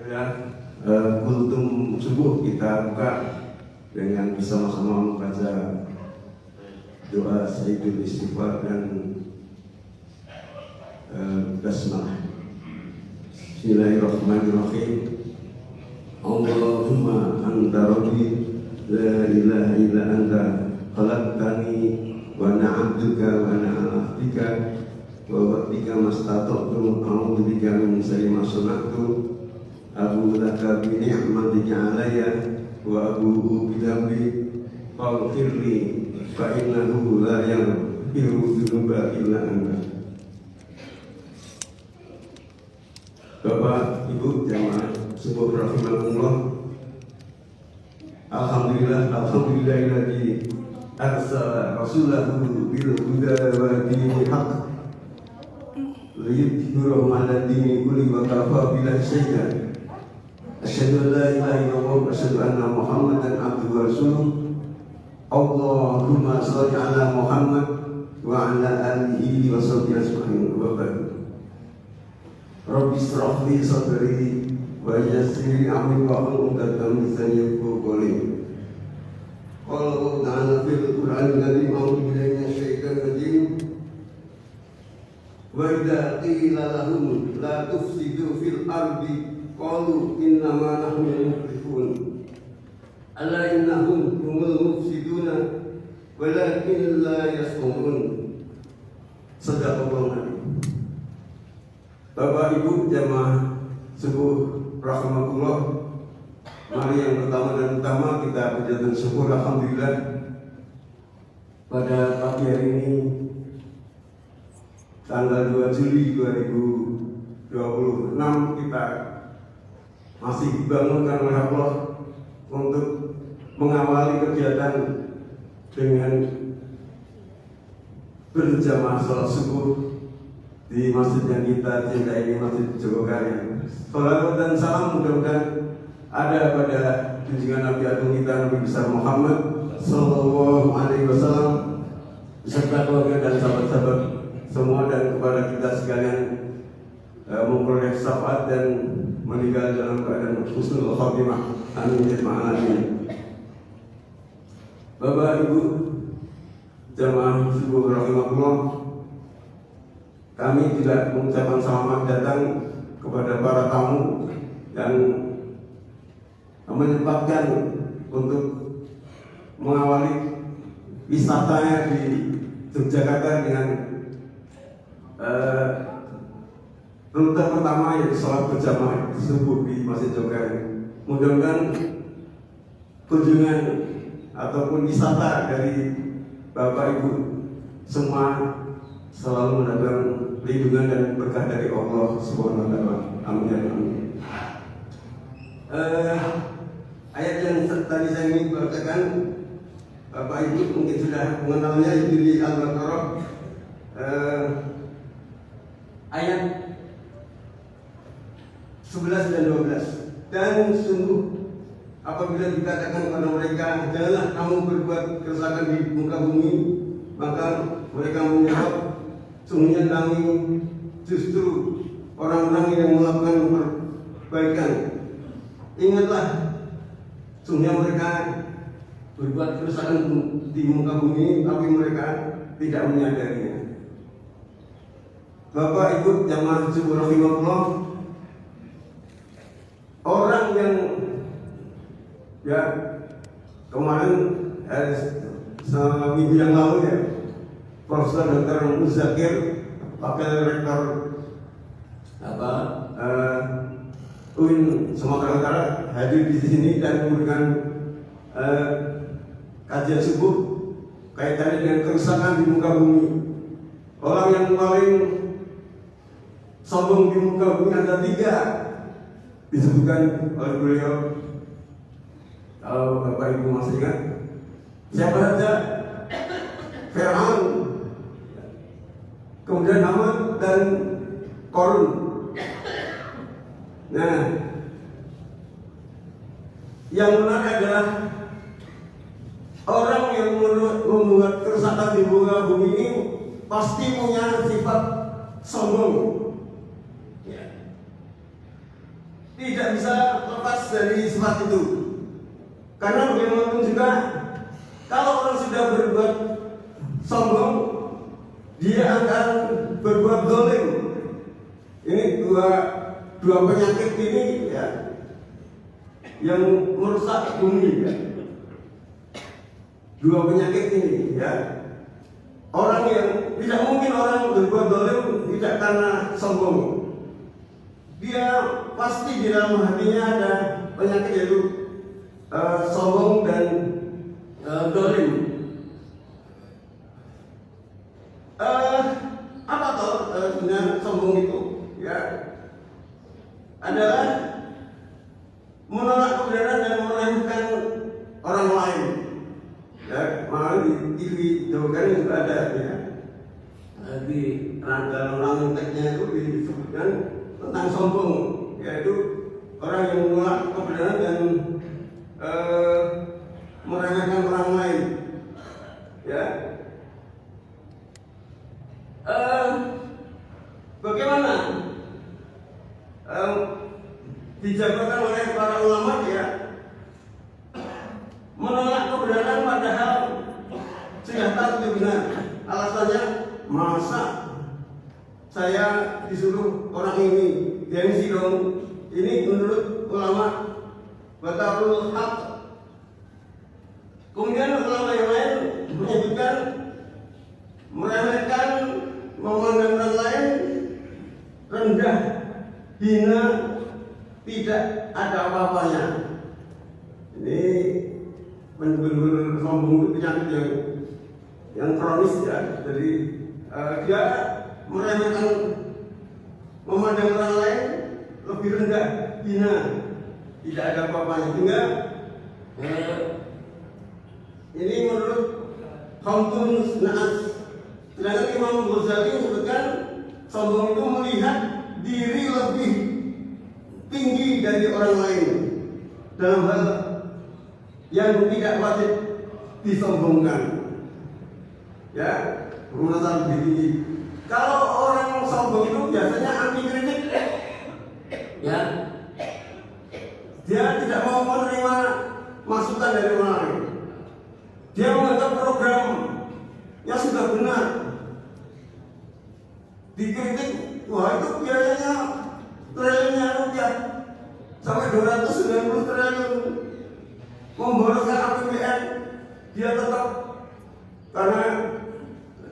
Ya, kultum subuh kita buka dengan bersama-sama membaca doa Sayyidul Istighfar dan basmalah. Bismillahirrahmanirrahim. Allahumma anta rabbi la ilaha illa anta khalaqtani wa ana 'abduka wa ana 'ala ahdika wa wa'dika mastata'tu a'udzu bika min syarri ma sana'tu abu laka bi ni'matika 'alayya wa abu'u bi dhanbi faghfirli fa innahu la yaghfiru dzunuba illa anta. Bapak, Ibu, jamaah subuh rahimakumullah. Alhamdulillahilladzi arsala rasulahu bil huda wa dinil haqq liyudhhirahu 'ala dini kulli wa kafa billahi shahidan. Asyhadu an la ilaha illallah wa asyhadu anna Muhammadan abduhu wa rasuluh. Allahumma shalli 'ala Muhammad wa 'ala alihi wa sahbihi ajma'in. Wa ba'd. Rabbi shrah li sadri wa yassir li amri wahlul 'uqdatam min lisani yafqahu qawli. Qala Allah ta'ala fil Qur'anil karim a'udzu billahi minasy syaithanir rajim. Wa idza qila lahum la tufsidu fil ardi qalu innama nahnu muslihun. Ala innahum humul mufsiduna walakin la yash'urun. Sadaqallahu. Bapak Ibu jamaah subuh rahimakumullah, mari yang pertama dan utama kita panjatkan syukur alhamdulillah pada pagi hari ini tanggal 2 Juli 2026 kita masih dibangunkan oleh Allah untuk mengawali kegiatan dengan berjamaah sholat subuh di masjid yang kita cintai ini, Masjid Jogokarya. Salawat dan salam mudah-mudahan ada pada junjungan Nabi Agung kita Nabi besar Muhammad Sallallahu Alaihi Wasallam beserta keluarga dan sahabat-sahabat semua, dan kepada kita sekalian memperoleh syafaat dan meninggal dalam keadaan husnul khatimah. Amin ya rabbal alamin. Bapak Ibu jamaah subuh rahimakumullah, kami juga mengucapkan selamat datang kepada para tamu yang menyempatkan untuk mengawali wisatanya di Yogyakarta dengan rute pertama yaitu sholat berjamaah subuh di Masjid Jogokarya. Mudah-mudahan kunjungan ataupun wisata dari Bapak Ibu semua selalu mendapatkan lindungan dan berkah dari Allah Subhanahu wa taala. Amin ya amin. Ayat yang tadi saya ingin bacakan, Bapak Ibu mungkin sudah mengenalnya, itu di Al-Baqarah ayat 11 dan 12. Dan sungguh apabila dikatakan kepada mereka, janganlah kamu berbuat kerusakan di muka bumi, maka mereka menjawab, sungguhnya kami justru orang-orang yang melakukan perbaikan. Ingatlah, sungguhnya mereka berbuat kerusakan di muka bumi, tapi mereka tidak menyadarinya. Bapak Ibu jamaah subuh rahimakumullah, orang yang kemarin seminggu yang lalu ya, Profesor Dr. Muzakir, Wakil Rektor UIN Sumatera Utara, hadir di sini dan memberikan kajian subuh kaitannya dengan kerusakan di muka bumi. Orang yang paling sombong di muka bumi ada 3 disebutkan oleh beliau. Kalau Bapak Ibu masih ingat, siapa saja? Fir'aun, kemudian Haman dan Korun. Nah, yang menarik adalah orang yang membuat kerusakan di muka bumi ini pasti punya sifat sombong. tidak bisa lepas dari sifat itu. Karena bagaimanapun juga, kalau orang sudah berbuat sombong, dia akan berbuat zalim. Ini dua penyakit ini ya, yang merusak bumi ya. Dua penyakit ini ya. Orang yang tidak mungkin orang berbuat zalim tidak karena sombong. Dia pasti di dalam hatinya ada penyakit, yaitu sombong dan zalim. Apa toh sebenarnya sombong itu? Ya, adalah menolak kebenaran dan meremehkan orang lain. Ya, malah di TV Jawa Barat juga ada ya. Di dalam ranteknya itu disebutkan tentang sombong, yaitu orang yang menolak kebenaran dan meremehkan orang lain. Ya. Bagaimana dijabarkan oleh para ulama ya, menolak kebenaran padahal sudah tahu itu benar. Alasannya, masa saya disuruh orang ini gengsi dong. Ini menurut ulama batalul haq. Kemudian ulama yang lain menyebutkan meremehkan, memandang orang lain rendah, hina, tidak ada apa-apanya. Ini benar-benar sombong itu penyakit yang kronis ya. Jadi dia meremehkan, memandang orang lain lebih rendah, hina, tidak ada apa-apanya. Sehingga ini menurut Khamsun Naas. Sedangkan Imam Ghazali menyebutkan sombong itu melihat diri lebih tinggi dari orang lain dalam hal yang tidak wajib disombongkan. Ya, merasa lebih tinggi. Kalau orang sombong itu biasanya anti kritik. Ya, dia tidak mau menerima masukan dari orang lain. Dia menganggap programnya sudah benar. Dikritik, wah itu biayanya triliunnya rupiah sampai 290 triliun, memboroskan APBN. Dia tetap, karena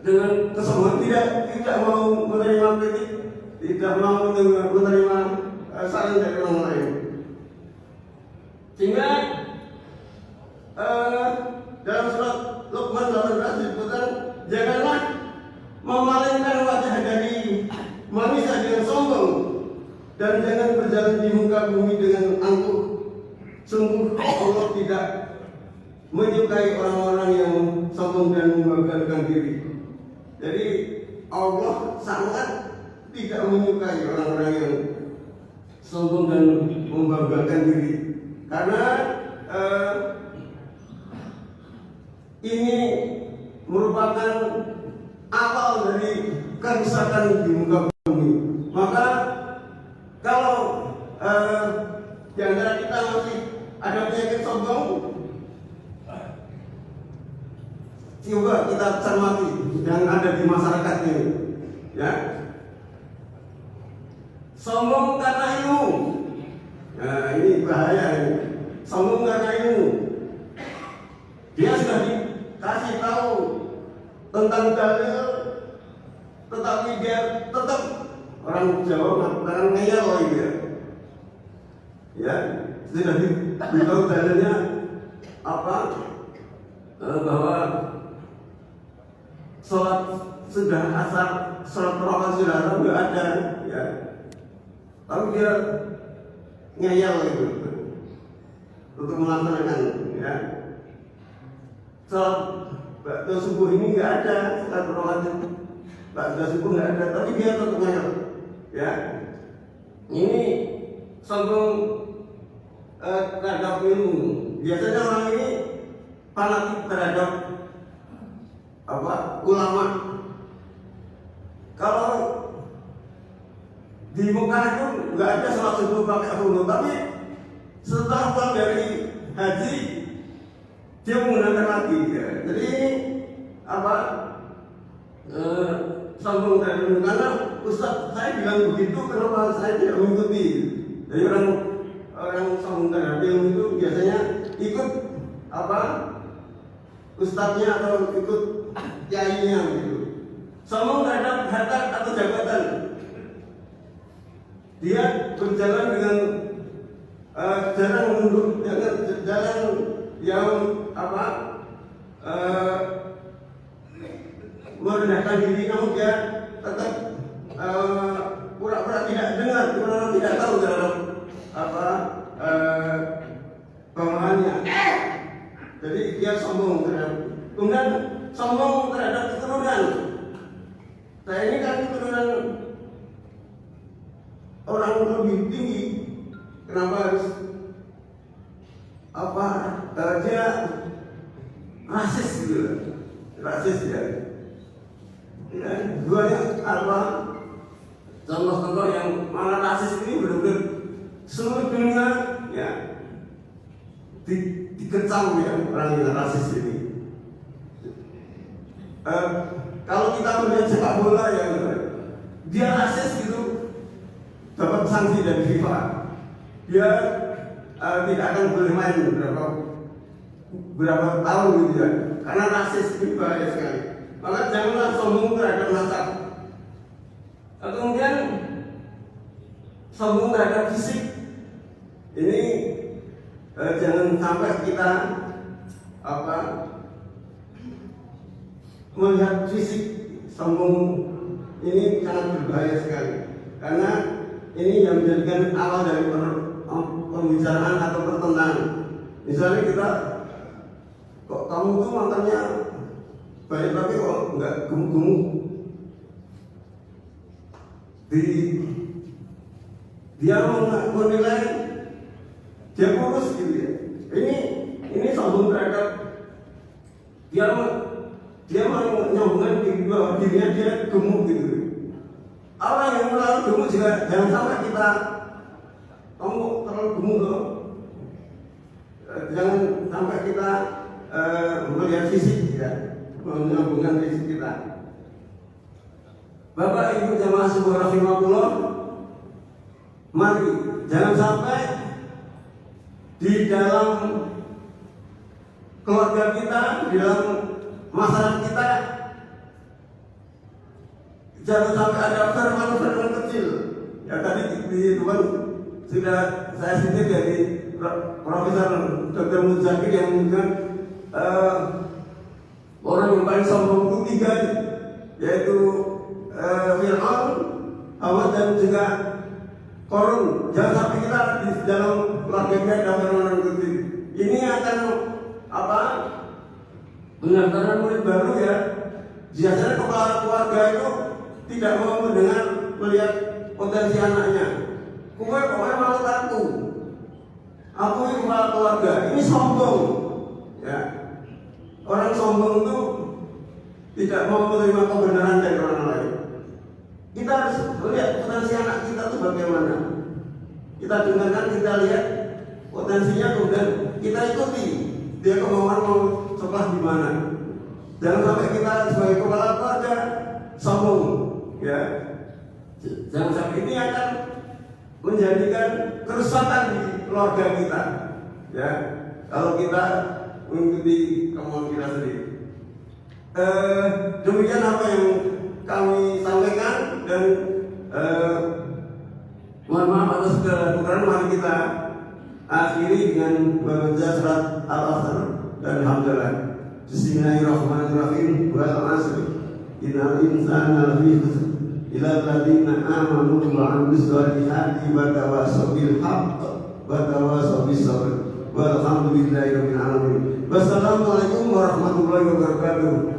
dengan kesombongan tidak mau menerima kritik, tidak mau menerima saran dari orang lain. Sehingga dalam surat Luqman 18 disebutkan, janganlah memalingkan wajah dari manusia dengan sombong, dan jangan berjalan di muka bumi dengan angkuh. Sungguh Allah tidak menyukai orang-orang yang sombong dan membanggakan diri. Jadi Allah sangat tidak menyukai orang-orang yang sombong dan membanggakan diri, karena ini merupakan awal dari kerusakan di muka bumi. Maka kalau di antara kita masih ada penyakit sombong, coba kita cermati yang ada di masyarakat ini. Ya, sombong karena ilmu. Nah, ini bahaya ini. Sombong karena ilmu. Dia sudah dikasih tahu tentang dalil, tetapi dia tetap, orang Jawa mengatakan ngeyel gitu ya. Ya, sudah diberitahu dalilnya apa, bahwa sholat sudah asar, sholat terawih sudah asar, nggak ada, ya. Tapi dia ngeyel gitu untuk melaksanakan, ya. Sholat bakda subuh ini nggak ada, sholat terawih bakda subuh nggak ada, tapi dia tetap ngeyel, ya. Ini sombong terhadap ilmu. Biasanya orang ini fanatik terhadap ulama. Kalau di Mekah itu nggak ada sholat subuh pakai khunut, tapi setelah pulang dari haji dia menggunakan lagi ya. Jadi apa sombong dan karena Ustaz saya bilang begitu, kenapa saya tidak mengikuti? Jadi orang sombong terhadap ilmu itu biasanya ikut apa ustadznya atau ikut kiainya gitu. Sombong terhadap harta atau jabatan, dia berjalan dengan jalan mundur, jalan yang apa merendahkan diri, namun dia tetap pura-pura tidak dengar, pura-pura tidak tahu dalam apa bawahannya. Jadi dia sombong terhadap, kemudian sombong terhadap keturunan. Saya ini kan keturunan orang lebih tinggi, kenapa harus apa dia rasis gitu, rasis ya. Ya, duanya apa contoh-contoh yang mana rasis ini benar-benar seluruh dunia ya dikecam ya orang yang rasis ini. Kalau kita melihat sepak bola yang dia rasis gitu dapat sanksi dari FIFA, dia tidak akan boleh main berapa tahun gitu ya, karena rasis itu bahaya sekali. Maka janganlah sombong terhadap nasab. Kemudian sombong terhadap fisik ini jangan sampai kita apa melihat fisik sombong ini sangat berbahaya sekali, karena ini yang menjadikan awal dari pembicaraan atau pertentangan. Misalnya kita kok kamu tuh makannya banyak tapi kok nggak gemuk-gemuk, dia menilai dia kurus gitu ya. Ini sombong terhadap dia menyambungkan bahwa dirinya dia gemuk gitu. Orang yang terlalu gemuk juga jangan sampai kita kamu terlalu gemuk loh. Jangan sampai kita melihat fisik ya, menyambungkan fisik kita. Bapak Ibu jamaah sebuah rahimahullah, mari jangan sampai di dalam keluarga kita, di dalam masyarakat kita, jangan sampai ada firman-firman kecil. Ya tadi di Tuhan sudah saya sendiri dari Profesor Dr. Muzakir yang menyebutkan orang yang paling sombong itu tiga, yaitu Fir'aun, Hawa dan juga Korun. Jangan sampai kita di dalam keluarga kita ada firman kecil. Ini akan apa? Benar-benar murid baru ya. Biasanya kepala keluarga itu tidak mau mendengar, melihat potensi anaknya. Pokoknya malah aku ini kepala keluarga. Ini sombong. Ya. Orang sombong itu tidak mau menerima kebenaran dari orang lain. Kita harus melihat potensi anak kita itu bagaimana. Kita dengarkan, kita lihat potensinya, kemudian kita ikuti dia kemauan mau sekolah di mana. Jangan sampai kita sebagai kepala keluarga sombong, ya. Jangan sampai ini akan menjadikan kerusakan di keluarga kita, ya. Kalau kita mengikuti kemauan kita sendiri. Demikian apa yang kami sampaikan dan mohon maaf atas segala kekurangan. Mari kita akhiri dengan membaca surat Al-Asr dan Alhamdulillah. Bismillahirrahmanirrahim. Wal 'asri innal insana lafi khusr illa alladziina aamanu wa 'amilus shalihati wa tawassaw bil haqq wa tawassaw bis sabr. Walhamdulillahirabbil alamin. Wassalamualaikum warahmatullahi wabarakatuh.